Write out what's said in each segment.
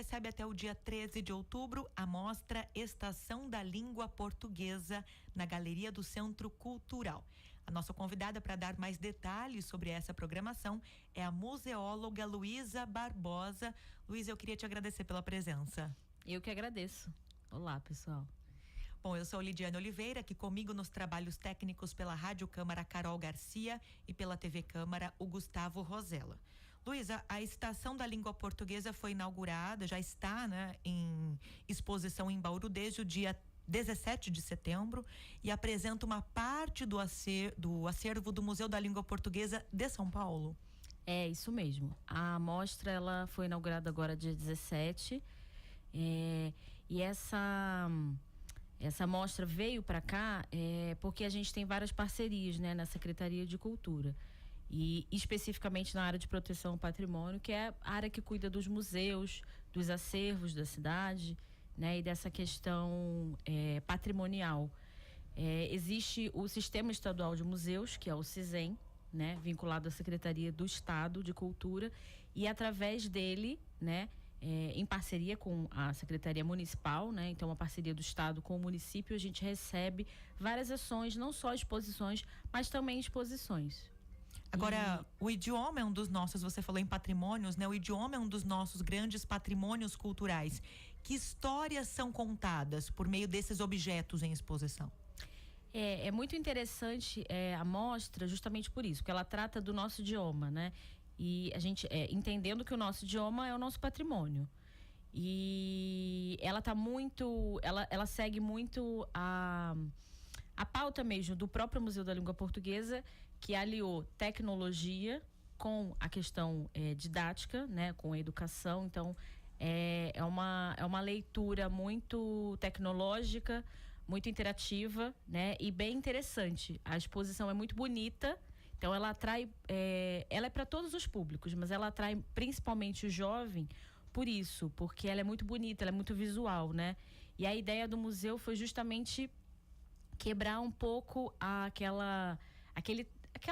recebe até o dia 13 de outubro a mostra Estação da Língua Portuguesa na Galeria do Centro Cultural. A nossa convidada para dar mais detalhes sobre essa programação é a museóloga Luísa Barbosa. Luísa, eu queria te agradecer pela presença. Eu que agradeço. Olá, pessoal. Bom, eu sou Lidiane Oliveira, aqui comigo nos trabalhos técnicos pela Rádio Câmara Carol Garcia e pela TV Câmara o Gustavo Rosella. Luísa, a Estação da Língua Portuguesa foi inaugurada, já está, né, em exposição em Bauru desde o dia 17 de setembro e apresenta uma parte do acervo do Museu da Língua Portuguesa de São Paulo. É isso mesmo. A mostra ela foi inaugurada agora dia 17 e essa mostra veio para cá porque a gente tem várias parcerias, né, na Secretaria de Cultura e especificamente na área de proteção ao patrimônio, que é a área que cuida dos museus, dos acervos da cidade, né, e dessa questão patrimonial. Existe o Sistema Estadual de Museus, que é o SISEM, né, vinculado à Secretaria do Estado de Cultura, e através dele, né, em parceria com a Secretaria Municipal, né? Então, uma parceria do Estado com o município, a gente recebe várias ações, não só exposições, mas também exposições. Agora, o idioma é um dos nossos, você falou em patrimônios, né? O idioma é um dos nossos grandes patrimônios culturais. Que histórias são contadas por meio desses objetos em exposição? É muito interessante a mostra justamente por isso, porque ela trata do nosso idioma, né? E a gente entendendo que o nosso idioma é o nosso patrimônio. E ela tá muito, ela segue muito a pauta mesmo do próprio Museu da Língua Portuguesa, que aliou tecnologia com a questão didática, né, com a educação. Então é uma leitura muito tecnológica, muito interativa, né, e bem interessante. A exposição é muito bonita. Então ela atrai, ela é para todos os públicos, mas ela atrai principalmente o jovem por isso, porque ela é muito bonita, ela é muito visual, né? E a ideia do museu foi justamente quebrar um pouco aquela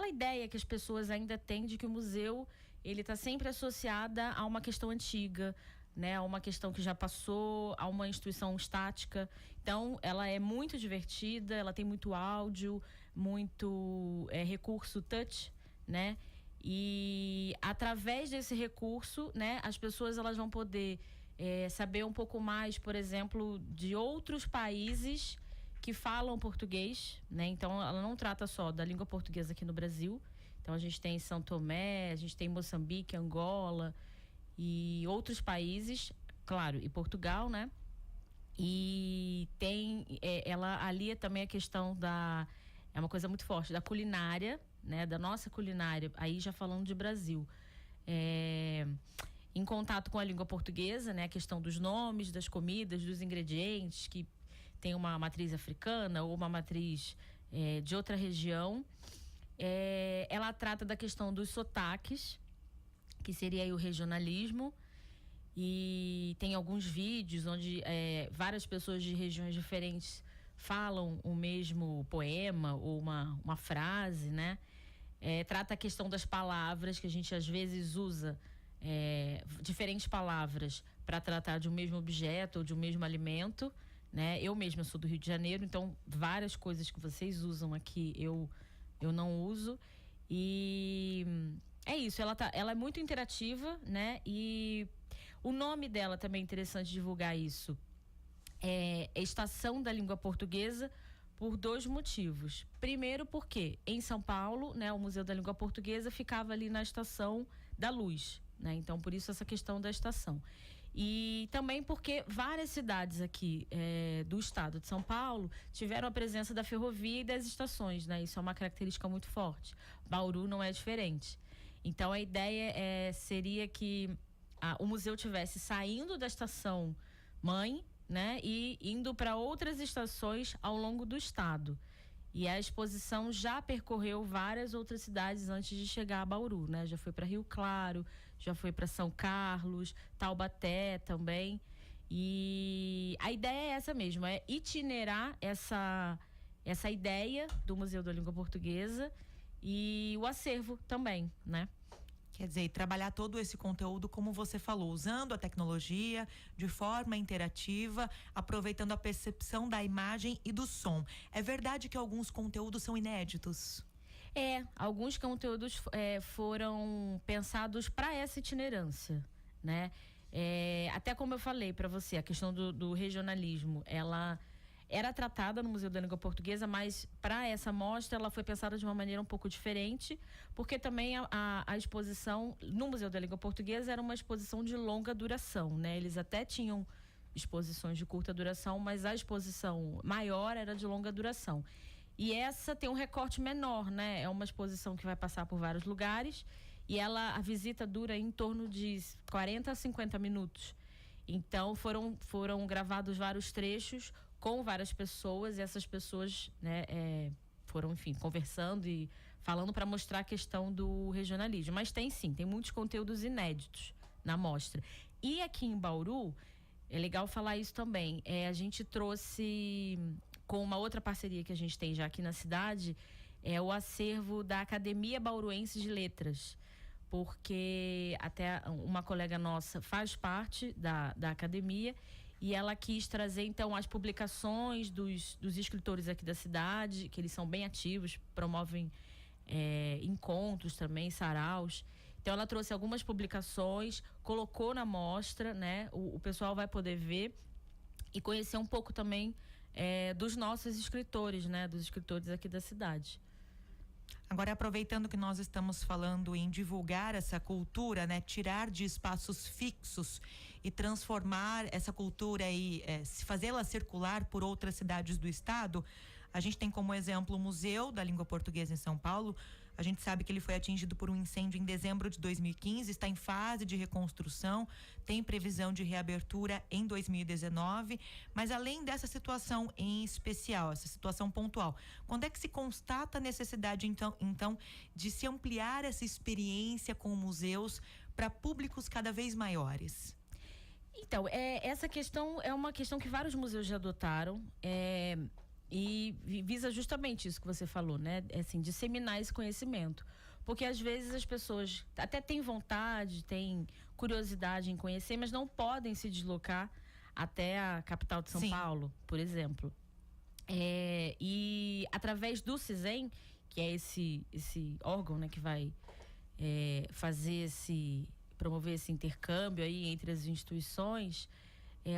ideia que as pessoas ainda têm de que o museu ele está sempre associada a uma questão antiga, né, a uma questão que já passou, a uma instituição estática. Então ela é muito divertida, ela tem muito áudio, muito recurso touch, né, e através desse recurso, né, as pessoas elas vão poder saber um pouco mais, por exemplo, de outros países que falam português, né? Então ela não trata só da língua portuguesa aqui no Brasil. Então a gente tem São Tomé, a gente tem Moçambique, Angola e outros países, claro, e Portugal, né? E tem, ela alia também a questão é uma coisa muito forte, da culinária, né? Da nossa culinária, aí já falando de Brasil. Em contato com a língua portuguesa, né? A questão dos nomes, das comidas, dos ingredientes, que tem uma matriz africana ou uma matriz de outra região. Ela trata da questão dos sotaques, que seria aí o regionalismo, e tem alguns vídeos onde várias pessoas de regiões diferentes falam o mesmo poema ou uma frase, né? Trata a questão das palavras, que a gente às vezes usa diferentes palavras para tratar de um mesmo objeto ou de um mesmo alimento, né? Eu mesma sou do Rio de Janeiro, então várias coisas que vocês usam aqui eu não uso. E é isso, ela é muito interativa, né? E o nome dela também é interessante divulgar isso. É Estação da Língua Portuguesa, por dois motivos. Primeiro, porque em São Paulo, né, o Museu da Língua Portuguesa ficava ali na Estação da Luz, né? Então, por isso essa questão da estação. E também porque várias cidades aqui do estado de São Paulo tiveram a presença da ferrovia e das estações, né? Isso é uma característica muito forte. Bauru não é diferente. Então, a ideia seria que o museu tivesse saindo da estação mãe, né, e indo para outras estações ao longo do estado. E a exposição já percorreu várias outras cidades antes de chegar a Bauru, né? Já foi para Rio Claro, já foi para São Carlos, Taubaté também. E a ideia é essa mesmo, é itinerar essa ideia do Museu da Língua Portuguesa e o acervo também, né? Quer dizer, trabalhar todo esse conteúdo, como você falou, usando a tecnologia de forma interativa, aproveitando a percepção da imagem e do som. É verdade que alguns conteúdos são inéditos? Alguns conteúdos foram pensados para essa itinerância, né? Até como eu falei para você, a questão do regionalismo, ela era tratada no Museu da Língua Portuguesa, mas para essa mostra ela foi pensada de uma maneira um pouco diferente, porque também a exposição no Museu da Língua Portuguesa era uma exposição de longa duração, né? Eles até tinham exposições de curta duração, mas a exposição maior era de longa duração. E essa tem um recorte menor, né? É uma exposição que vai passar por vários lugares e a visita dura em torno de 40 a 50 minutos. Então foram gravados vários trechos com várias pessoas e essas pessoas, né, foram, enfim, conversando e falando para mostrar a questão do regionalismo. Mas tem muitos conteúdos inéditos na mostra. E aqui em Bauru, é legal falar isso também, a gente trouxe, com uma outra parceria que a gente tem já aqui na cidade, o acervo da Academia Bauruense de Letras, porque até uma colega nossa faz parte da academia e ela quis trazer então as publicações dos escritores aqui da cidade, que eles são bem ativos, promovem encontros também, saraus. Então ela trouxe algumas publicações, colocou na mostra, né? O pessoal vai poder ver e conhecer um pouco também dos nossos escritores, né? Dos escritores aqui da cidade. Agora, aproveitando que nós estamos falando em divulgar essa cultura, né? Tirar de espaços fixos e transformar essa cultura e fazê-la circular por outras cidades do estado, a gente tem como exemplo o Museu da Língua Portuguesa em São Paulo. A gente sabe que ele foi atingido por um incêndio em dezembro de 2015, está em fase de reconstrução, tem previsão de reabertura em 2019, mas além dessa situação em especial, essa situação pontual, quando é que se constata a necessidade então de se ampliar essa experiência com museus para públicos cada vez maiores? Então, essa questão é uma questão que vários museus já adotaram, e visa justamente isso que você falou, né? Assim, disseminar esse conhecimento. Porque às vezes as pessoas até têm vontade, têm curiosidade em conhecer, mas não podem se deslocar até a capital de São Paulo, por exemplo. E através do CISEM, que é esse órgão, né, que vai promover esse intercâmbio aí entre as instituições,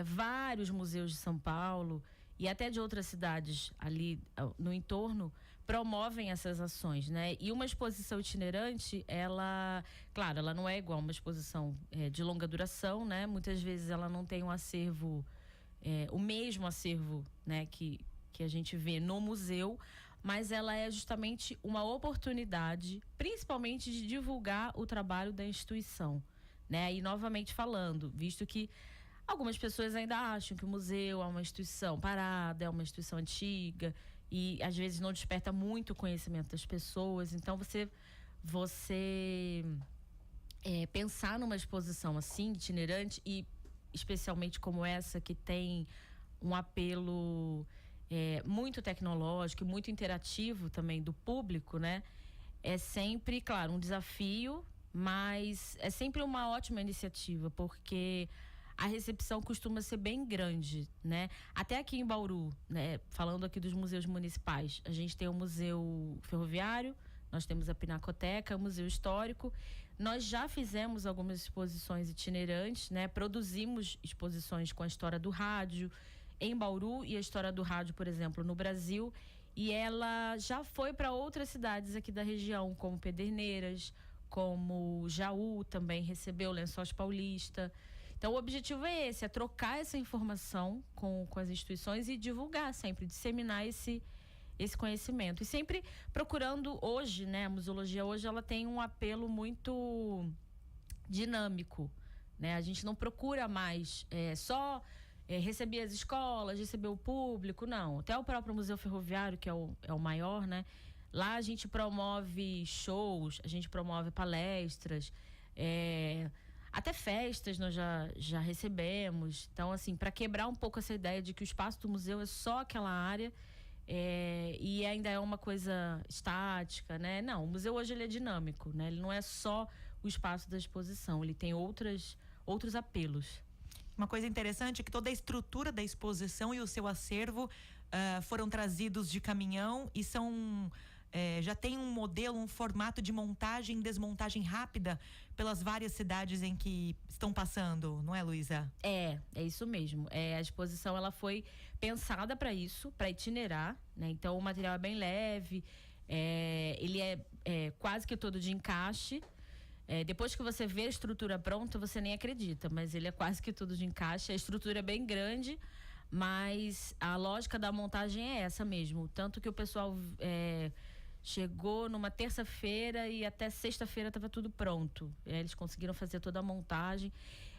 vários museus de São Paulo e até de outras cidades ali no entorno promovem essas ações, né? E uma exposição itinerante, claro, ela não é igual a uma exposição de longa duração, né? Muitas vezes ela não tem um acervo, o mesmo acervo, né, que a gente vê no museu, mas ela é justamente uma oportunidade, principalmente de divulgar o trabalho da instituição, né? E novamente falando, visto que algumas pessoas ainda acham que o museu é uma instituição parada, é uma instituição antiga e às vezes não desperta muito o conhecimento das pessoas. Então você pensar numa exposição assim, itinerante e especialmente como essa que tem um apelo muito tecnológico, muito interativo também do público, né? É sempre, claro, um desafio, mas é sempre uma ótima iniciativa, porque a recepção costuma ser bem grande, né? Até aqui em Bauru, né? Falando aqui dos museus municipais, a gente tem o Museu Ferroviário, nós temos a Pinacoteca, o Museu Histórico. Nós já fizemos algumas exposições itinerantes, né? Produzimos exposições com a história do rádio em Bauru e a história do rádio, por exemplo, no Brasil. E ela já foi para outras cidades aqui da região, como Pederneiras, como Jaú também recebeu, Lençóis Paulista. Então o objetivo é esse, é trocar essa informação com as instituições e divulgar sempre, disseminar esse conhecimento. E sempre procurando hoje, né, a museologia hoje ela tem um apelo muito dinâmico, né? A gente não procura mais só receber as escolas, receber o público, não. Até o próprio Museu Ferroviário, que é o maior, né? Lá a gente promove shows, a gente promove palestras, até festas nós já recebemos. Então, assim, para quebrar um pouco essa ideia de que o espaço do museu é só aquela área, e ainda é uma coisa estática, né? Não, o museu hoje ele é dinâmico, né? Ele não é só o espaço da exposição, ele tem outros apelos. Uma coisa interessante é que toda a estrutura da exposição e o seu acervo foram trazidos de caminhão e já tem um modelo, um formato de montagem e desmontagem rápida pelas várias cidades em que estão passando, não é, Luísa? É isso mesmo. A exposição ela foi pensada para isso, para itinerar, né? Então o material é bem leve, ele é quase que todo de encaixe. Depois que você vê a estrutura pronta, você nem acredita, mas ele é quase que tudo de encaixe. A estrutura é bem grande, mas a lógica da montagem é essa mesmo. Tanto que o pessoal chegou numa terça-feira e até sexta-feira estava tudo pronto. Eles conseguiram fazer toda a montagem.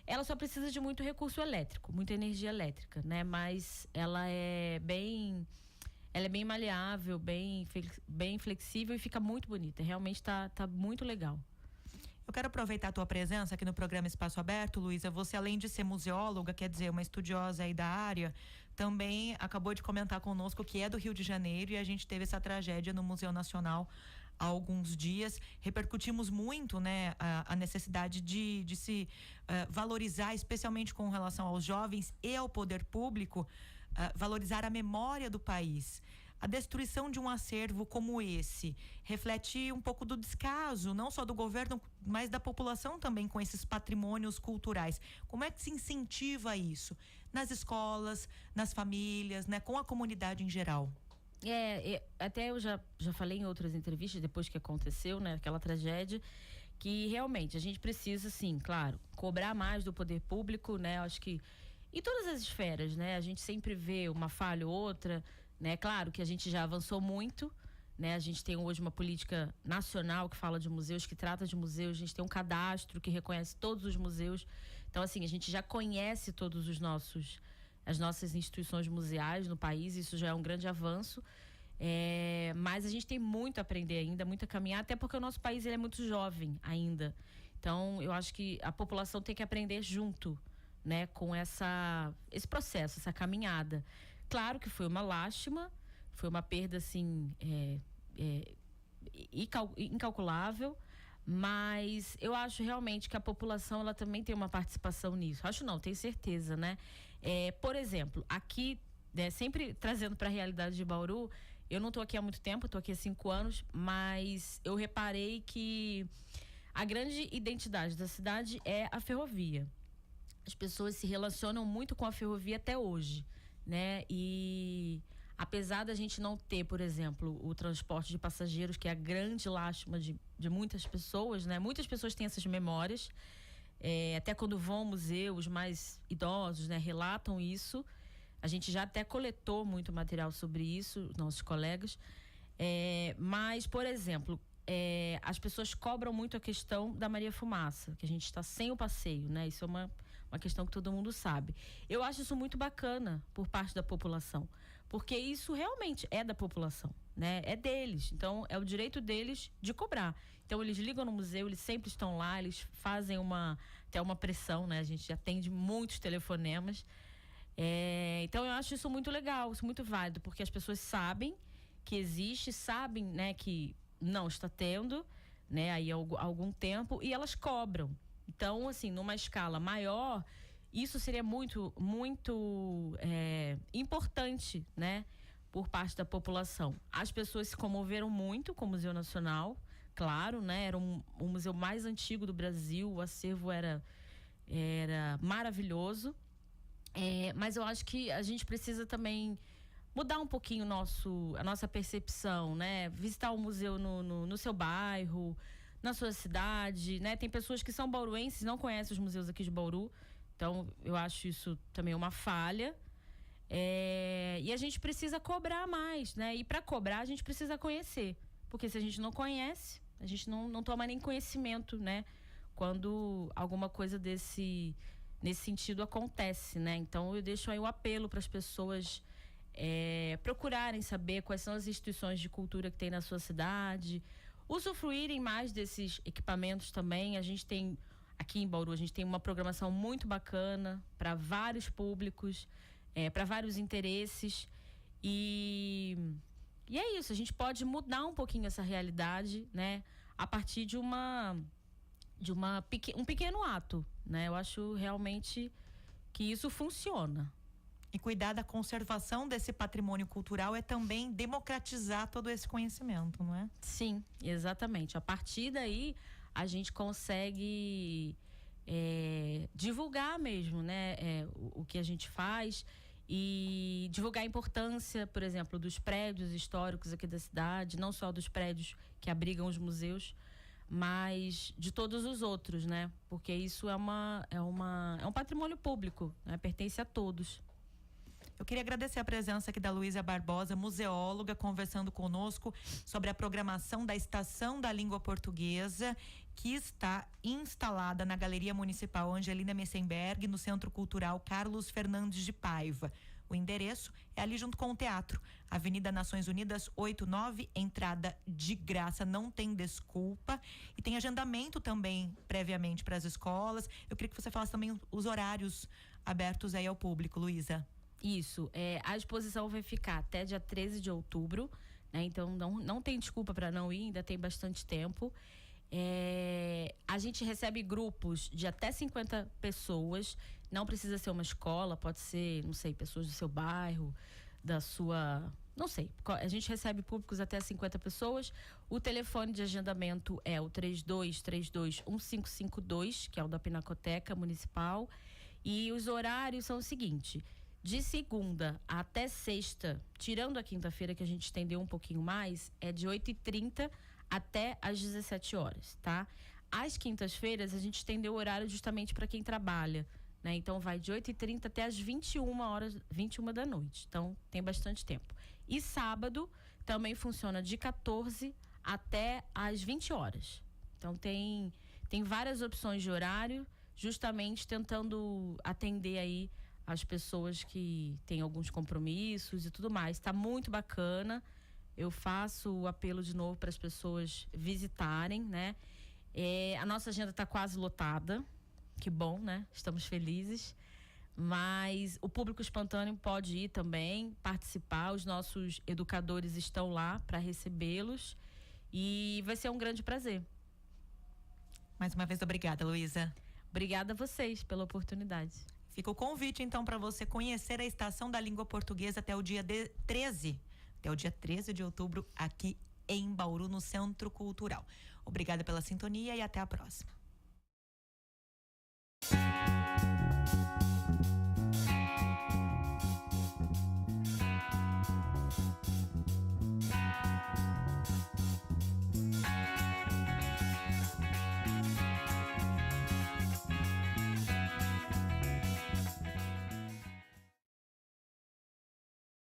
Ela só precisa de muito recurso elétrico, muita energia elétrica, né? Mas ela é bem maleável, bem flexível e fica muito bonita. Realmente tá muito legal. Eu quero aproveitar a tua presença aqui no programa Espaço Aberto, Luísa. Você, além de ser museóloga, quer dizer, uma estudiosa aí da área, também acabou de comentar conosco que é do Rio de Janeiro e a gente teve essa tragédia no Museu Nacional há alguns dias. Repercutimos muito, né, a necessidade de se valorizar, especialmente com relação aos jovens e ao poder público, valorizar a memória do país. A destruição de um acervo como esse reflete um pouco do descaso, não só do governo, mas da população também com esses patrimônios culturais. Como é que se incentiva isso? Nas escolas, nas famílias, né, com a comunidade em geral? Até eu já falei em outras entrevistas, depois que aconteceu, né, aquela tragédia, que realmente a gente precisa, sim, claro, cobrar mais do poder público, né, acho que em todas as esferas, né, a gente sempre vê uma falha ou outra, né? Claro que a gente já avançou muito, né? A gente tem hoje uma política nacional que fala de museus, que trata de museus, a gente tem um cadastro que reconhece todos os museus. Então, assim, a gente já conhece todos as nossas instituições museais no país, isso já é um grande avanço. Mas a gente tem muito a aprender ainda, muito a caminhar, até porque o nosso país ele é muito jovem ainda. Então, eu acho que a população tem que aprender junto, né? Com esse processo, essa caminhada. Claro que foi uma lástima, foi uma perda assim incalculável, mas eu acho realmente que a população ela também tem uma participação nisso. Acho não, tenho certeza, né? Por exemplo, aqui, né, sempre trazendo para a realidade de Bauru, eu não estou aqui há muito tempo, estou aqui há 5 anos, mas eu reparei que a grande identidade da cidade é a ferrovia. As pessoas se relacionam muito com a ferrovia até hoje, né? E apesar da gente não ter, por exemplo, o transporte de passageiros, que é a grande lástima de muitas pessoas, né? Muitas pessoas têm essas memórias, até quando vão ao museu, os mais idosos, né, relatam isso. A gente já até coletou muito material sobre isso, nossos colegas. Mas, por exemplo, as pessoas cobram muito a questão da Maria Fumaça, que a gente está sem o passeio, né? Isso é uma questão que todo mundo sabe. Eu acho isso muito bacana por parte da população, porque isso realmente é da população, né? É deles, então é o direito deles de cobrar. Então eles ligam no museu, eles sempre estão lá, eles fazem até uma pressão, né? A gente atende muitos telefonemas. Então eu acho isso muito legal, isso muito válido, porque as pessoas sabem que existe, sabem, né, que não está tendo, né, aí há algum tempo, e elas cobram. Então, assim, numa escala maior, isso seria muito, muito importante, né, por parte da população. As pessoas se comoveram muito com o Museu Nacional, claro, né, era o museu mais antigo do Brasil, o acervo era maravilhoso, mas eu acho que a gente precisa também mudar um pouquinho a nossa percepção, né, visitar o museu no seu bairro, na sua cidade, né? Tem pessoas que são bauruenses e não conhecem os museus aqui de Bauru. Então, eu acho isso também uma falha. E a gente precisa cobrar mais, né? E para cobrar, a gente precisa conhecer. Porque se a gente não conhece, a gente não toma nem conhecimento, né? Quando alguma coisa nesse sentido acontece, né? Então, eu deixo aí o apelo para as pessoas procurarem saber quais são as instituições de cultura que tem na sua cidade, usufruírem mais desses equipamentos também. A gente tem, aqui em Bauru, a gente tem uma programação muito bacana para vários públicos, para vários interesses. E é isso, a gente pode mudar um pouquinho essa realidade, né? A partir de um pequeno ato, né? Eu acho realmente que isso funciona. E cuidar da conservação desse patrimônio cultural é também democratizar todo esse conhecimento, não é? Sim, exatamente. A partir daí, a gente consegue divulgar mesmo, né? O que a gente faz e divulgar a importância, por exemplo, dos prédios históricos aqui da cidade, não só dos prédios que abrigam os museus, mas de todos os outros, né? Porque isso é um patrimônio público, né? Pertence a todos. Eu queria agradecer a presença aqui da Luísa Barbosa, museóloga, conversando conosco sobre a programação da Estação da Língua Portuguesa, que está instalada na Galeria Municipal Angelina Messenberg, no Centro Cultural Carlos Fernandes de Paiva. O endereço é ali junto com o teatro, Avenida Nações Unidas 89, entrada de graça, não tem desculpa, e tem agendamento também previamente para as escolas. Eu queria que você falasse também os horários abertos aí ao público, Luísa. Isso, a exposição vai ficar até dia 13 de outubro, né? Então não tem desculpa para não ir, ainda tem bastante tempo. A gente recebe grupos de até 50 pessoas, não precisa ser uma escola, pode ser, não sei, pessoas do seu bairro, da sua... Não sei, a gente recebe públicos até 50 pessoas. O telefone de agendamento é o 3232-1552, que é o da Pinacoteca Municipal. E os horários são o seguinte: de segunda até sexta, tirando a quinta-feira que a gente estendeu um pouquinho mais, é de 8h30 até às 17 horas, tá? Às quintas-feiras a gente estendeu o horário justamente para quem trabalha, né? Então vai de 8h30 até às 21 horas, 21 da noite. Então tem bastante tempo. E sábado também funciona de 14 até às 20 horas. Então tem várias opções de horário, justamente tentando atender aí as pessoas que têm alguns compromissos e tudo mais. Tá muito bacana. Eu faço o apelo de novo para as pessoas visitarem, né? A nossa agenda está quase lotada. Que bom, né? Estamos felizes. Mas o público espontâneo pode ir também, participar. Os nossos educadores estão lá para recebê-los. E vai ser um grande prazer. Mais uma vez, obrigada, Luísa. Obrigada a vocês pela oportunidade. Fica o convite, então, para você conhecer a Estação da Língua Portuguesa até o dia 13 de outubro, aqui em Bauru, no Centro Cultural. Obrigada pela sintonia e até a próxima.